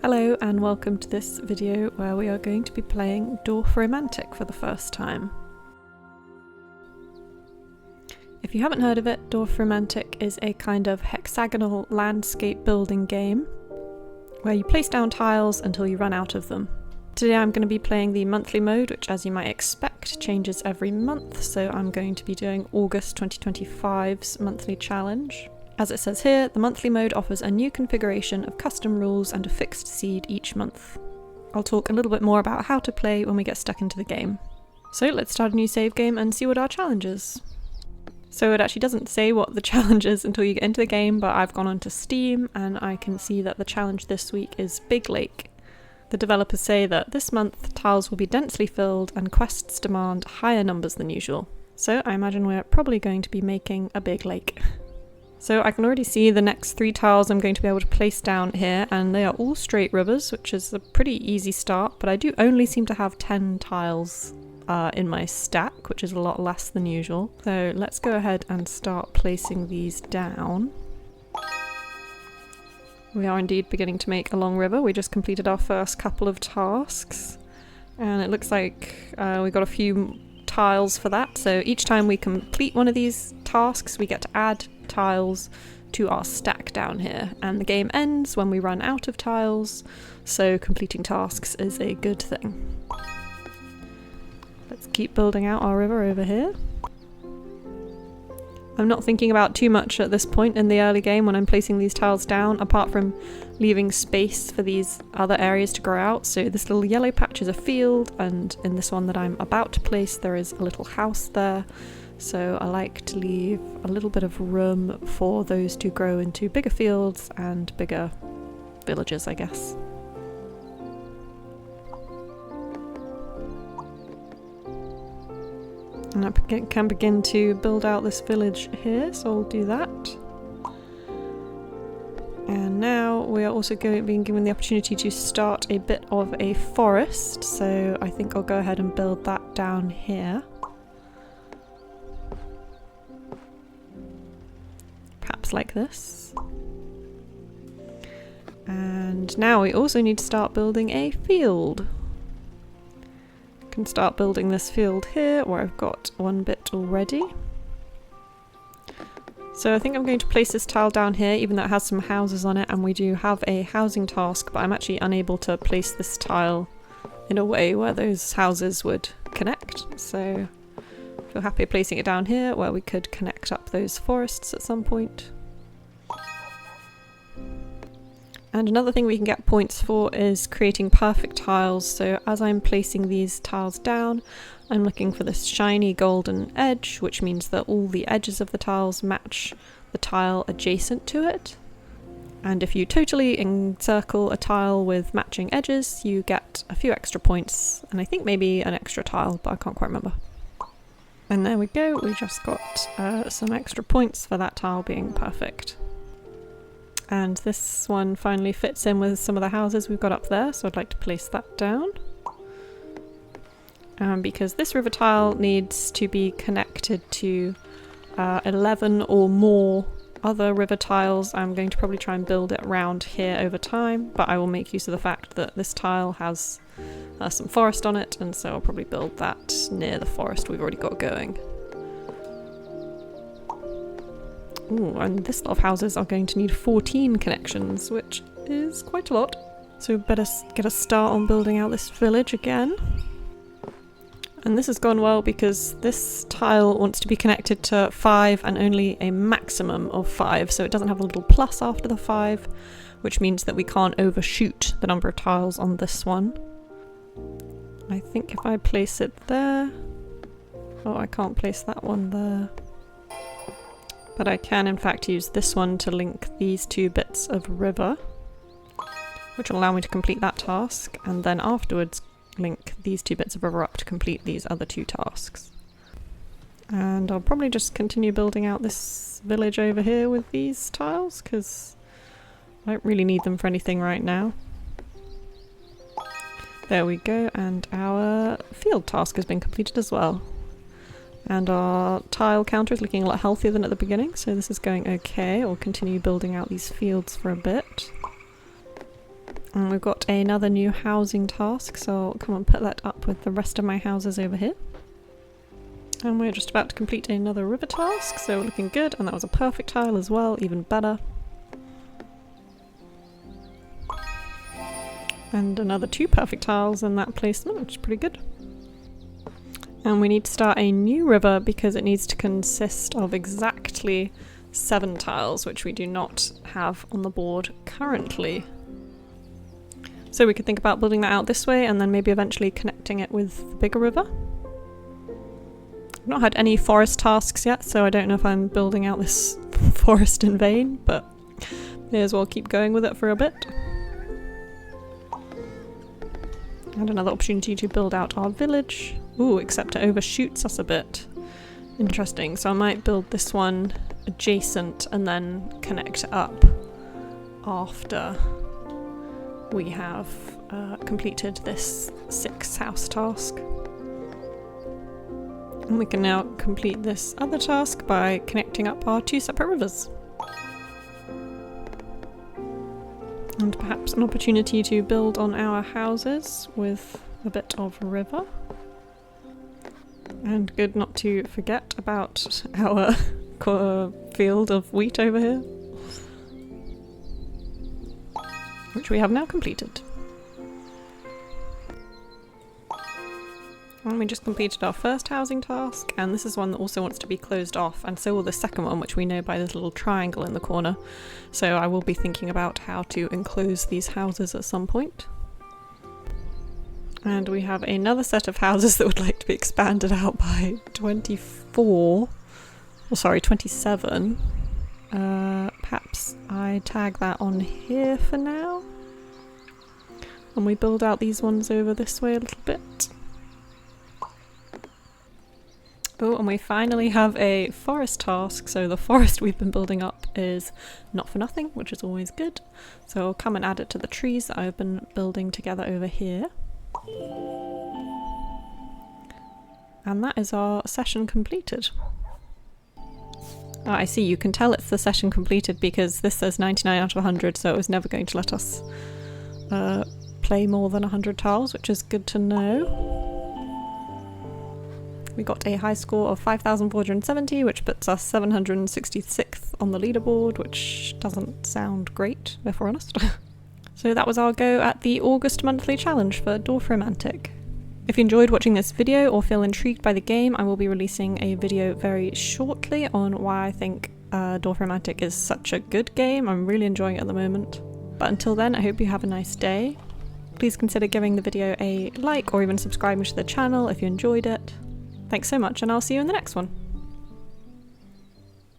Hello and welcome to this video where we are going to be playing Dorfromantik for the first time. If you haven't heard of it, Dorfromantik is a kind of hexagonal landscape building game where you place down tiles until you run out of them. Today I'm going to be playing the monthly mode, which as you might expect changes every month, so I'm going to be doing August 2025's monthly challenge. As it says here, the monthly mode offers a new configuration of custom rules and a fixed seed each month. I'll talk a little bit more about how to play when we get stuck into the game. So let's start a new save game and see what our challenge is. So it actually doesn't say what the challenge is until you get into the game, but I've gone onto Steam and I can see that the challenge this week is Big Lake. The developers say that this month tiles will be densely filled and quests demand higher numbers than usual. So I imagine we're probably going to be making a big lake. So I can already see the next 3 tiles I'm going to be able to place down here, and they are all straight rivers, which is a pretty easy start, but I do only seem to have 10 tiles in my stack, which is a lot less than usual. So let's go ahead and start placing these down. We are indeed beginning to make a long river. We just completed our first couple of tasks, and it looks like we got a few tiles for that. So each time we complete one of these tasks, we get to add tiles to our stack down here, and the game ends when we run out of tiles, so completing tasks is a good thing. Let's keep building out our river over here. I'm not thinking about too much at this point in the early game when I'm placing these tiles down, apart from leaving space for these other areas to grow out. So this little yellow patch is a field, and in this one that I'm about to place there is a little house there. So I like to leave a little bit of room for those to grow into bigger fields and bigger villages, I guess. And I can begin to build out this village here, so I'll do that. And now we are also being given the opportunity to start a bit of a forest, so I think I'll go ahead and build that down here. Perhaps like this. And now we also need to start building a field. I can start building this field here, where I've got one bit already. So I think I'm going to place this tile down here, even though it has some houses on it, and we do have a housing task, but I'm actually unable to place this tile in a way where those houses would connect. So I feel happy placing it down here where we could connect up those forests at some point. And another thing we can get points for is creating perfect tiles. So as I'm placing these tiles down, I'm looking for this shiny golden edge, which means that all the edges of the tiles match the tile adjacent to it. And if you totally encircle a tile with matching edges, you get a few extra points, and I think maybe an extra tile, but I can't quite remember. And there we go, we just got some extra points for that tile being perfect. And this one finally fits in with some of the houses we've got up there, so I'd like to place that down. Because this river tile needs to be connected to 11 or more other river tiles, I'm going to probably try and build it around here over time, but I will make use of the fact that this tile has some forest on it, and so I'll probably build that near the forest we've already got going. Ooh, and this lot of houses are going to need 14 connections, which is quite a lot. So we better get a start on building out this village again. And this has gone well because this tile wants to be connected to 5 and only a maximum of 5, so it doesn't have a little plus after the 5, which means that we can't overshoot the number of tiles on this one. I think if I place it there... Oh, I can't place that one there. But I can in fact use this one to link these 2 bits of river, which will allow me to complete that task, and then afterwards link these 2 bits of river up to complete these other 2 tasks. And I'll probably just continue building out this village over here with these tiles, because I don't really need them for anything right now. There we go, and our field task has been completed as well. And our tile counter is looking a lot healthier than at the beginning, so this is going okay. I'll continue building out these fields for a bit. And we've got another new housing task, so I'll come and put that up with the rest of my houses over here. And we're just about to complete another river task, so we're looking good, and that was a perfect tile as well, even better. And another 2 perfect tiles in that placement, which is pretty good. And we need to start a new river because it needs to consist of exactly 7 tiles, which we do not have on the board currently. So we could think about building that out this way and then maybe eventually connecting it with the bigger river. I've not had any forest tasks yet, so I don't know if I'm building out this forest in vain, but may as well keep going with it for a bit. And another opportunity to build out our village. Ooh, except it overshoots us a bit. Interesting, so I might build this one adjacent and then connect it up after we have completed this 6 house task. And we can now complete this other task by connecting up our 2 separate rivers. And perhaps an opportunity to build on our houses with a bit of river. And good not to forget about our field of wheat over here, which we have now completed. And we just completed our first housing task, and this is one that also wants to be closed off, and so will the second one, which we know by this little triangle in the corner. So I will be thinking about how to enclose these houses at some point. And we have another set of houses that would like to be expanded out by 27. Perhaps I tag that on here for now. And we build out these ones over this way a little bit. Oh, and we finally have a forest task, so the forest we've been building up is not for nothing, which is always good. So I'll come and add it to the trees that I've been building together over here. And that is our session completed. Oh, I see, you can tell it's the session completed because this says 99 out of 100, so it was never going to let us play more than 100 tiles, which is good to know. We got a high score of 5,470, which puts us 766th on the leaderboard, which doesn't sound great, if we're honest. So that was our go at the August monthly challenge for Dorfromantik. If you enjoyed watching this video or feel intrigued by the game, I will be releasing a video very shortly on why I think Dorfromantik is such a good game. I'm really enjoying it at the moment. But until then, I hope you have a nice day. Please consider giving the video a like or even subscribing to the channel if you enjoyed it. Thanks so much, and I'll see you in the next one.